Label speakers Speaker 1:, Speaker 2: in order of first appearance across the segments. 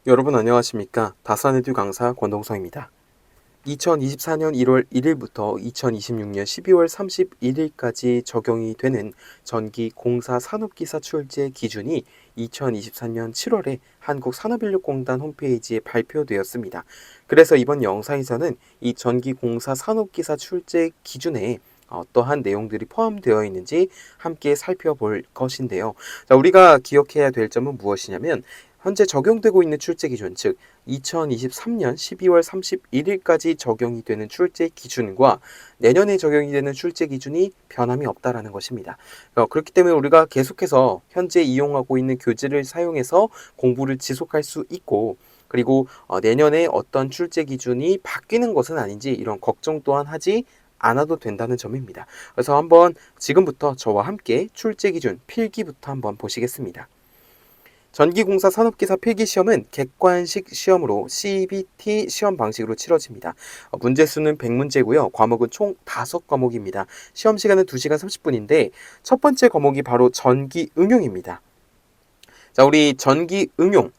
Speaker 1: 여러분 안녕하십니까? 다산에듀 강사 권동성입니다. 2024년 1월 1일부터 2026년 12월 31일까지 적용이 되는 전기 공사 산업기사 출제 기준이 2023년 7월에 한국산업인력공단 홈페이지에 발표되었습니다. 그래서 이번 영상에서는 이 전기 공사 산업기사 출제 기준에 어떠한 내용들이 포함되어 있는지 함께 살펴볼 것인데요. 자, 우리가 기억해야 될 점은 무엇이냐면 현재 적용되고 있는 출제 기준, 즉 2023년 12월 31일까지 적용이 되는 출제 기준과 내년에 적용이 되는 출제 기준이 변함이 없다라는 것입니다. 그렇기 때문에 우리가 계속해서 현재 이용하고 있는 교재를 사용해서 공부를 지속할 수 있고, 그리고 내년에 어떤 출제 기준이 바뀌는 것은 아닌지 이런 걱정 또한 하지 않아도 된다는 점입니다. 그래서 한번 지금부터 저와 함께 출제 기준 필기부터 한번 보시겠습니다. 전기공사 산업기사 필기시험은 객관식 시험으로 CBT 시험 방식으로 치러집니다. 문제 수는 100문제고요. 과목은 총 5과목입니다. 시험 시간은 2시간 30분인데 첫 번째 과목이 바로 전기 응용입니다. 자, 우리 전기 응용.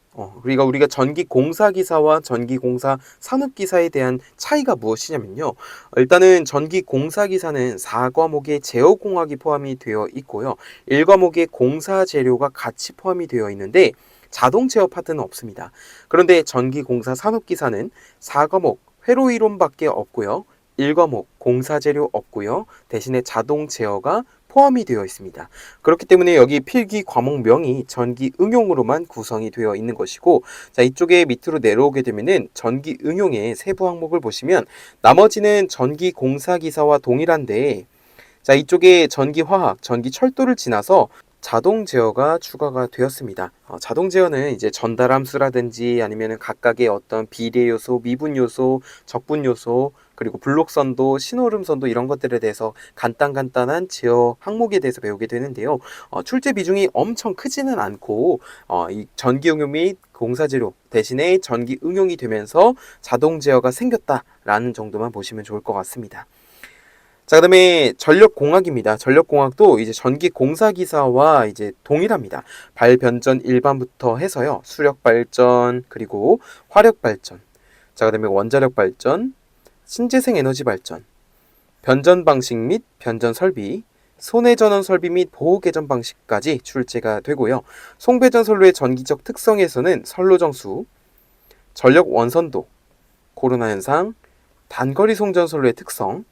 Speaker 1: 우리가 전기공사기사와 전기공사 산업기사에 대한 차이가 무엇이냐면요. 일단은 전기공사기사는 4과목의 제어공학이 포함이 되어 있고요. 1과목의 공사재료가 같이 포함이 되어 있는데 자동 제어 파트는 없습니다. 그런데 전기공사 산업기사는 4과목 회로이론밖에 없고요. 1과목 공사재료 없고요. 대신에 자동 제어가 포함이 되어 있습니다. 그렇기 때문에 여기 필기 과목명이 전기 응용으로만 구성이 되어 있는 것이고, 자, 이쪽에 밑으로 내려오게 되면은 전기 응용의 세부 항목을 보시면 나머지는 전기 공사 기사와 동일한데, 자, 이쪽에 전기 화학, 전기 철도를 지나서 자동 제어가 추가가 되었습니다. 자동 제어는 이제 전달 함수라든지 아니면 각각의 어떤 비례 요소, 미분 요소, 적분 요소, 그리고 블록선도, 신호름선도 이런 것들에 대해서 간단한 제어 항목에 대해서 배우게 되는데요. 출제 비중이 엄청 크지는 않고 이 전기 응용 및 공사재료 대신에 전기 응용이 되면서 자동 제어가 생겼다라는 정도만 보시면 좋을 것 같습니다. 자, 그다음에 전력공학입니다. 전력공학도 이제 전기공사기사와 이제 동일합니다. 발변전 일반부터 해서요. 수력발전, 그리고 화력발전, 자, 그다음에 원자력발전, 신재생 에너지 발전, 변전 방식 및 변전 설비, 손해전원 설비 및 보호 개전 방식까지 출제가 되고요. 송배전 선로의 전기적 특성에서는 선로정수, 전력 원선도, 코로나 현상, 단거리 송전 선로의 특성,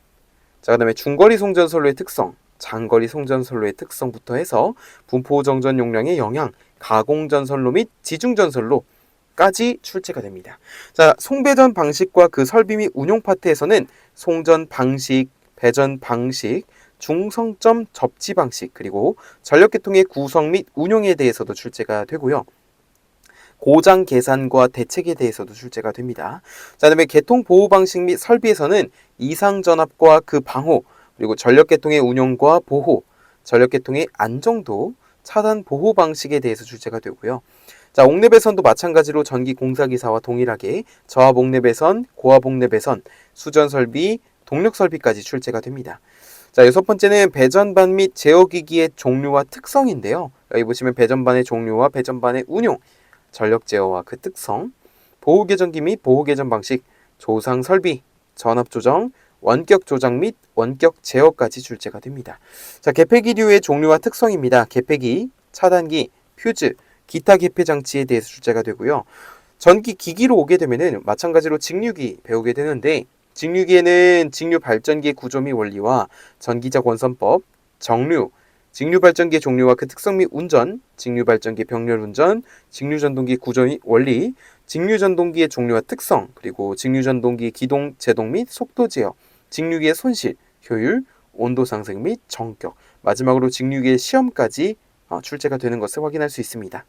Speaker 1: 자, 그 다음에 중거리 송전선로의 특성, 장거리 송전선로의 특성부터 해서 분포 정전 용량의 영향, 가공전선로 및 지중전선로까지 출제가 됩니다. 자, 송배전 방식과 그 설비 및 운용 파트에서는 송전 방식, 배전 방식, 중성점 접지 방식, 그리고 전력계통의 구성 및 운용에 대해서도 출제가 되고요. 고장 계산과 대책에 대해서도 출제가 됩니다. 자, 그다음에 계통 보호 방식 및 설비에서는 이상 전압과 그 방호, 그리고 전력 계통의 운영과 보호, 전력 계통의 안정도, 차단 보호 방식에 대해서 출제가 되고요. 자, 옥내배선도 마찬가지로 전기 공사기사와 동일하게 저압 옥내배선, 고압 옥내배선, 수전 설비, 동력 설비까지 출제가 됩니다. 자, 여섯 번째는 배전반 및 제어기기의 종류와 특성인데요. 여기 보시면 배전반의 종류와 배전반의 운용, 전력 제어와 그 특성, 보호 계전기 및 보호 계전 방식, 조상 설비, 전압 조정, 원격 조작 및 원격 제어까지 출제가 됩니다. 자, 개폐기류의 종류와 특성입니다. 개폐기, 차단기, 퓨즈, 기타 개폐 장치에 대해서 출제가 되고요. 전기 기기로 오게 되면은 마찬가지로 직류기 배우게 되는데, 직류기에는 직류 발전기의 구조 및 원리와 전기적 원선법, 정류, 직류 발전기의 종류와 그 특성 및 운전, 직류 발전기 병렬 운전, 직류 전동기 구조 및 원리, 직류 전동기의 종류와 특성, 그리고 직류 전동기 기동 제동 및 속도 제어, 직류기의 손실, 효율, 온도 상승 및 정격, 마지막으로 직류기의 시험까지 출제가 되는 것을 확인할 수 있습니다.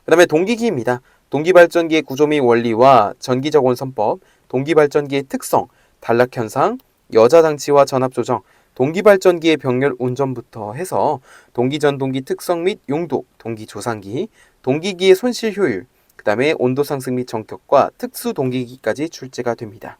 Speaker 1: 그 다음에 동기기입니다. 동기발전기의 구조 및 원리와 전기적 원선법, 동기발전기의 특성, 단락현상, 여자장치와 전압조정, 동기발전기의 병렬 운전부터 해서 동기전동기 특성 및 용도, 동기조상기, 동기기의 손실 효율, 그 다음에 온도 상승 및 정격과 특수 동기기까지 출제가 됩니다.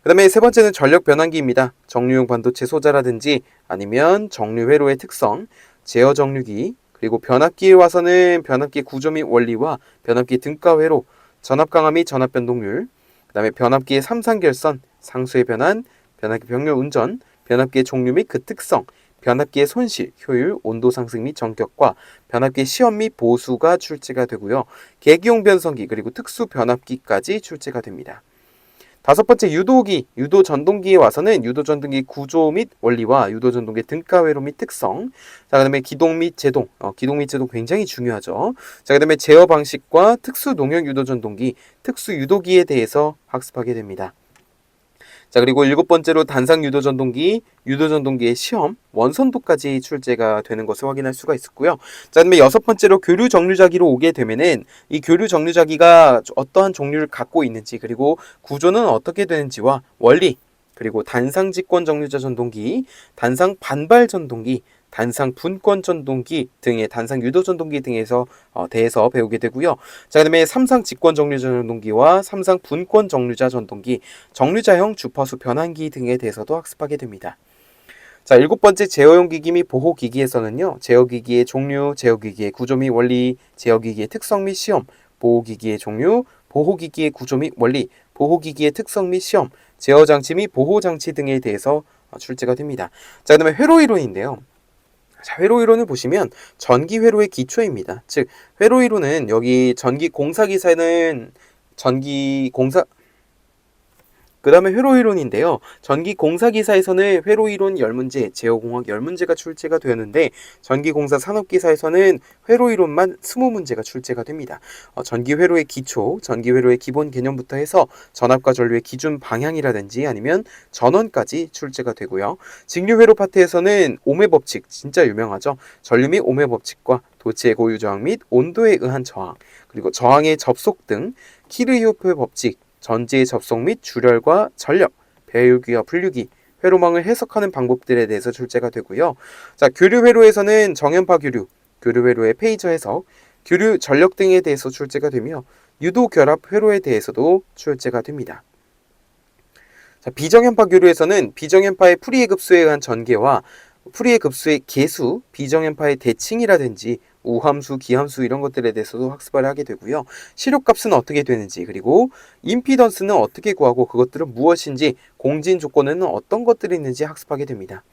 Speaker 1: 그 다음에 세 번째는 전력 변환기입니다. 정류용 반도체 소자라든지 아니면 정류 회로의 특성, 제어 정류기, 그리고 변압기에 와서는 변압기 구조 및 원리와 변압기 등가 회로, 전압 강화 및 전압 변동률, 그 다음에 변압기의 삼상결선, 상수의 변환, 변압기 병렬 운전, 변압기의 종류 및 그 특성, 변압기의 손실, 효율, 온도 상승 및 전격과 변압기의 시험 및 보수가 출제가 되고요. 계기용 변성기 그리고 특수 변압기까지 출제가 됩니다. 다섯 번째 유도기, 유도전동기에 와서는 유도전동기 구조 및 원리와 유도전동기 등가 회로 및 특성, 자 그다음에 기동 및 제동, 기동 및 제동 굉장히 중요하죠. 자 그다음에 제어 방식과 특수 농역 유도전동기, 특수 유도기에 대해서 학습하게 됩니다. 자 그리고 일곱 번째로 단상 유도전동기, 유도전동기의 시험, 원선도까지 출제가 되는 것을 확인할 수가 있었고요. 자 그다음에 여섯 번째로 교류 정류자기로 오게 되면은 이 교류 정류자기가 어떠한 종류를 갖고 있는지 그리고 구조는 어떻게 되는지와 원리, 그리고 단상 직권 정류자 전동기, 단상 반발 전동기, 단상 분권 전동기 등의 단상 유도 전동기 등에서 대해서 배우게 되고요. 자, 그다음에 삼상 직권 정류자 전동기와 삼상 분권 정류자 전동기, 정류자형 주파수 변환기 등에 대해서도 학습하게 됩니다. 자, 일곱 번째 제어용 기기 및 보호 기기에서는요. 제어기기의 종류, 제어기기의 구조 및 원리, 제어기기의 특성 및 시험, 보호기기의 종류, 보호기기의 구조 및 원리, 보호기기의 특성 및 시험, 제어장치 및 보호장치 등에 대해서 출제가 됩니다. 자, 그다음에 회로이론인데요. 자, 회로이론을 보시면 전기 회로의 기초입니다. 즉, 회로이론은 여기 전기 공사 기사는 전기 공사 그 다음에 회로이론인데요. 전기공사기사에서는 회로이론 10문제, 제어공학 10문제가 출제가 되었는데 전기공사 산업기사에서는 회로이론만 20문제가 출제가 됩니다. 전기회로의 기초, 전기회로의 기본 개념부터 해서 전압과 전류의 기준 방향이라든지 아니면 전원까지 출제가 되고요. 직류회로 파트에서는 오음의 법칙, 진짜 유명하죠. 전류 및 오음의 법칙과 도체의 고유 저항 및 온도에 의한 저항, 그리고 저항의 접속 등 키르히오프의 법칙, 전지의 접속 및 출혈과 전력, 배율기와 분류기, 회로망을 해석하는 방법들에 대해서 출제가 되고요. 자, 교류 회로에서는 정연파 교류, 교류 회로의 페이저 해석, 교류 전력 등에 대해서 출제가 되며 유도 결합 회로에 대해서도 출제가 됩니다. 자, 비정연파 교류에서는 비정연파의 풀이의 급수에 의한 전개와 풀이의 급수의 계수, 비정연파의 대칭이라든지 우함수, 기함수 이런 것들에 대해서도 학습을 하게 되고요. 시력값은 어떻게 되는지, 그리고 임피던스는 어떻게 구하고 그것들은 무엇인지, 공진 조건에는 어떤 것들이 있는지 학습하게 됩니다.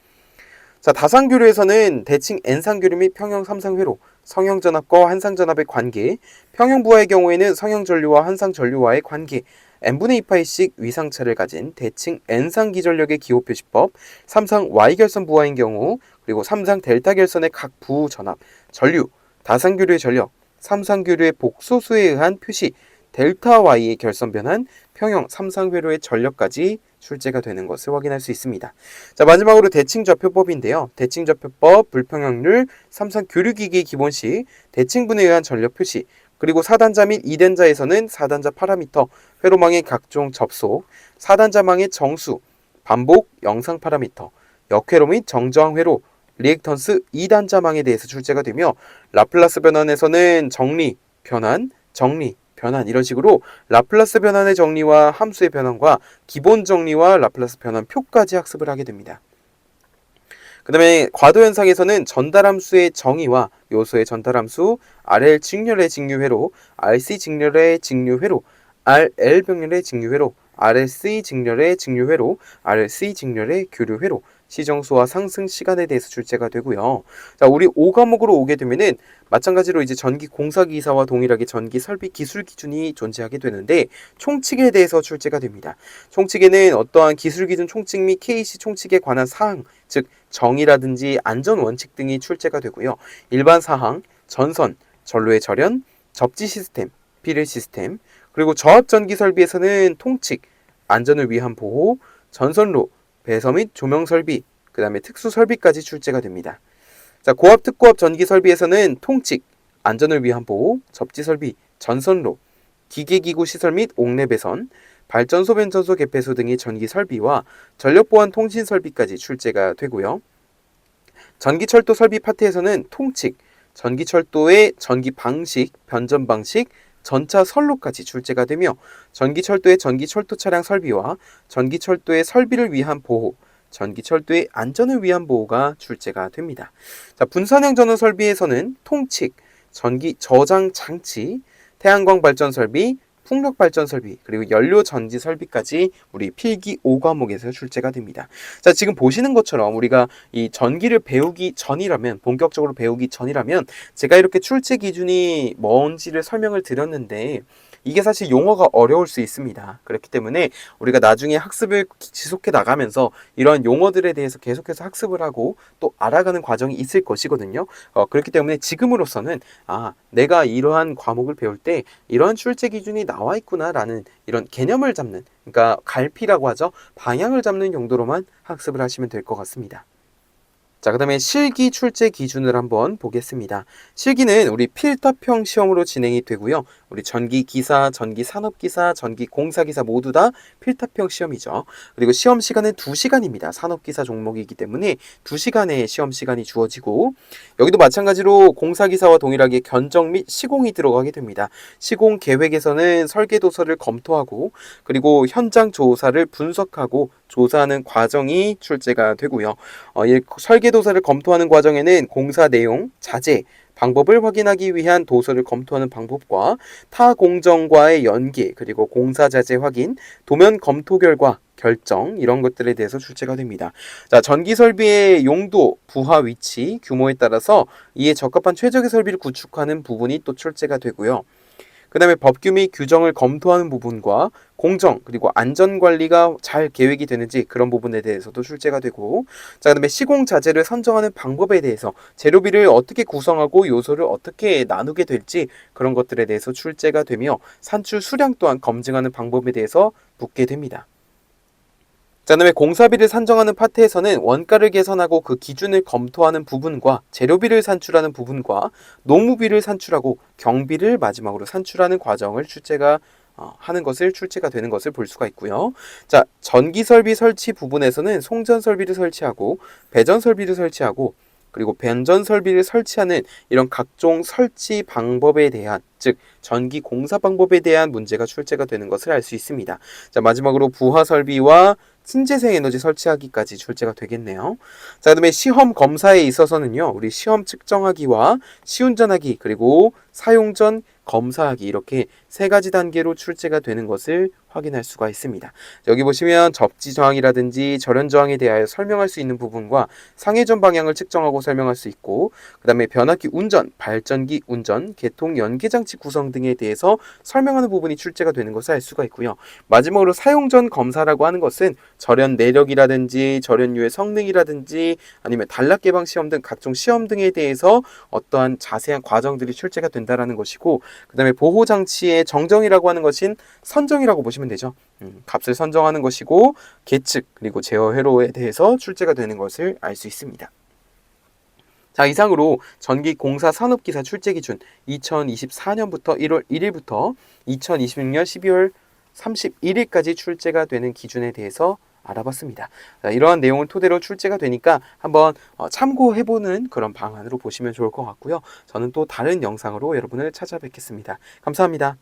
Speaker 1: 자, 다상교류에서는 대칭 N상교류 및 평형 3상회로, 성형전압과 한상전압의 관계, 평형부하의 경우에는 성형전류와 한상전류와의 관계, n분의 2파이씩 위상차를 가진 대칭 n상 기전력의 기호표시법, 3상 y결선 부하인 경우, 그리고 3상 델타 결선의 각 부 전압, 전류, 다상교류의 전력, 3상교류의 복소수에 의한 표시, 델타 y의 결선 변환, 평형 3상회로의 전력까지 출제가 되는 것을 확인할 수 있습니다. 자, 마지막으로 대칭좌표법인데요. 대칭좌표법, 불평형률, 3상 교류기기의 기본식, 대칭분에 의한 전력 표시, 그리고 4단자 및 2단자에서는 4단자 파라미터, 회로망의 각종 접속, 4단자망의 정수, 반복, 영상 파라미터, 역회로 및 정저항 회로, 리액턴스 2단자망에 대해서 출제가 되며 라플라스 변환에서는 정리, 변환, 정리, 변환 이런 식으로 라플라스 변환의 정리와 함수의 변환과 기본 정리와 라플라스 변환 표까지 학습을 하게 됩니다. 그 다음에 과도현상에서는 전달함수의 정의와 요소의 전달함수, RL 직렬의 직류회로, RC 직렬의 직류회로, RL 병렬의 직류회로, RSC 직렬의 직류회로, RC 직렬의 교류회로, 시정수와 상승 시간에 대해서 출제가 되고요. 자, 우리 5과목으로 오게 되면은 마찬가지로 이제 전기 공사 기사와 동일하게 전기 설비 기술 기준이 존재하게 되는데 총칙에 대해서 출제가 됩니다. 총칙에는 어떠한 기술 기준 총칙 및 KC 총칙에 관한 사항, 즉 정의라든지 안전 원칙 등이 출제가 되고요. 일반 사항, 전선, 전로의 절연, 접지 시스템, 필일 시스템, 그리고 저압 전기 설비에서는 통칙, 안전을 위한 보호, 전선로, 배서 및 조명 설비, 그 다음에 특수 설비까지 출제가 됩니다. 자, 고압 특고압 전기 설비에서는 통칙, 안전을 위한 보호, 접지 설비, 전선로, 기계기구 시설 및 옥내 배선, 발전소 변전소 개폐소 등의 전기 설비와 전력 보안 통신 설비까지 출제가 되고요. 전기철도 설비 파트에서는 통칙, 전기철도의 전기 방식, 변전 방식, 전차 선로까지 출제가 되며 전기철도의 전기철도 차량 설비와 전기철도의 설비를 위한 보호, 전기철도의 안전을 위한 보호가 출제가 됩니다. 자, 분산형 전원 설비에서는 통칙, 전기 저장 장치, 태양광 발전 설비, 풍력 발전 설비, 그리고 연료 전지 설비까지 우리 필기 5과목에서 출제가 됩니다. 자, 지금 보시는 것처럼 우리가 이 전기를 배우기 전이라면, 본격적으로 배우기 전이라면 제가 이렇게 출제 기준이 뭔지를 설명을 드렸는데 이게 사실 용어가 어려울 수 있습니다. 그렇기 때문에 우리가 나중에 학습을 지속해 나가면서 이런 용어들에 대해서 계속해서 학습을 하고 또 알아가는 과정이 있을 것이거든요. 그렇기 때문에 지금으로서는 내가 이러한 과목을 배울 때 이런 출제 기준이 나와 있구나라는 이런 개념을 잡는, 그러니까 갈피라고 하죠. 방향을 잡는 용도로만 학습을 하시면 될 것 같습니다. 자, 그 다음에 실기 출제 기준을 한번 보겠습니다. 실기는 우리 필답형 시험으로 진행이 되고요. 우리 전기기사, 전기산업기사, 전기공사기사 모두 다 필답형 시험이죠. 그리고 시험 시간은 2시간입니다. 산업기사 종목이기 때문에 2시간의 시험 시간이 주어지고, 여기도 마찬가지로 공사기사와 동일하게 견적 및 시공이 들어가게 됩니다. 시공 계획에서는 설계도서를 검토하고, 그리고 현장 조사를 분석하고 조사하는 과정이 출제가 되고요. 이 설계도서를 검토하는 과정에는 공사 내용, 자재, 방법을 확인하기 위한 도서를 검토하는 방법과 타 공정과의 연계, 그리고 공사 자재 확인, 도면 검토 결과, 결정, 이런 것들에 대해서 출제가 됩니다. 자, 전기 설비의 용도, 부하 위치, 규모에 따라서 이에 적합한 최적의 설비를 구축하는 부분이 또 출제가 되고요. 그 다음에 법규 및 규정을 검토하는 부분과 공정, 그리고 안전관리가 잘 계획이 되는지 그런 부분에 대해서도 출제가 되고, 자, 그 다음에 시공 자재를 선정하는 방법에 대해서 재료비를 어떻게 구성하고 요소를 어떻게 나누게 될지 그런 것들에 대해서 출제가 되며, 산출 수량 또한 검증하는 방법에 대해서 묻게 됩니다. 자, 그다음에 공사비를 산정하는 파트에서는 원가를 계산하고 그 기준을 검토하는 부분과 재료비를 산출하는 부분과 노무비를 산출하고 경비를 마지막으로 산출하는 과정을 출제가 되는 것을 볼 수가 있고요. 자, 전기 설비 설치 부분에서는 송전 설비를 설치하고 배전 설비를 설치하고 그리고 변전 설비를 설치하는 이런 각종 설치 방법에 대한, 즉 전기 공사 방법에 대한 문제가 출제가 되는 것을 알 수 있습니다. 자, 마지막으로 부하 설비와 신재생 에너지 설치하기까지 출제가 되겠네요. 자, 그다음에 시험 검사에 있어서는요, 우리 시험 측정하기와 시운전하기, 그리고 사용 전 검사하기, 이렇게 3가지 단계로 출제가 되는 것을 확인할 수가 있습니다. 여기 보시면 접지 저항이라든지 절연 저항에 대하여 설명할 수 있는 부분과 상회전 방향을 측정하고 설명할 수 있고, 그 다음에 변압기 운전, 발전기 운전, 계통 연계장치 구성 등에 대해서 설명하는 부분이 출제가 되는 것을 알 수가 있고요. 마지막으로 사용 전 검사라고 하는 것은 절연 내력이라든지 절연유의 성능이라든지 아니면 단락 개방 시험 등 각종 시험 등에 대해서 어떠한 자세한 과정들이 출제가 된다라는 것이고, 그 다음에 보호장치의 정정이라고 하는 것인 선정이라고 보시면 되죠. 값을 선정하는 것이고, 계측 그리고 제어 회로에 대해서 출제가 되는 것을 알 수 있습니다. 자, 이상으로 전기공사 산업기사 출제기준 2024년부터 1월 1일부터 2026년 12월 31일까지 출제가 되는 기준에 대해서 알아봤습니다. 자, 이러한 내용을 토대로 출제가 되니까 한번 참고해보는 그런 방안으로 보시면 좋을 것 같고요. 저는 또 다른 영상으로 여러분을 찾아뵙겠습니다. 감사합니다.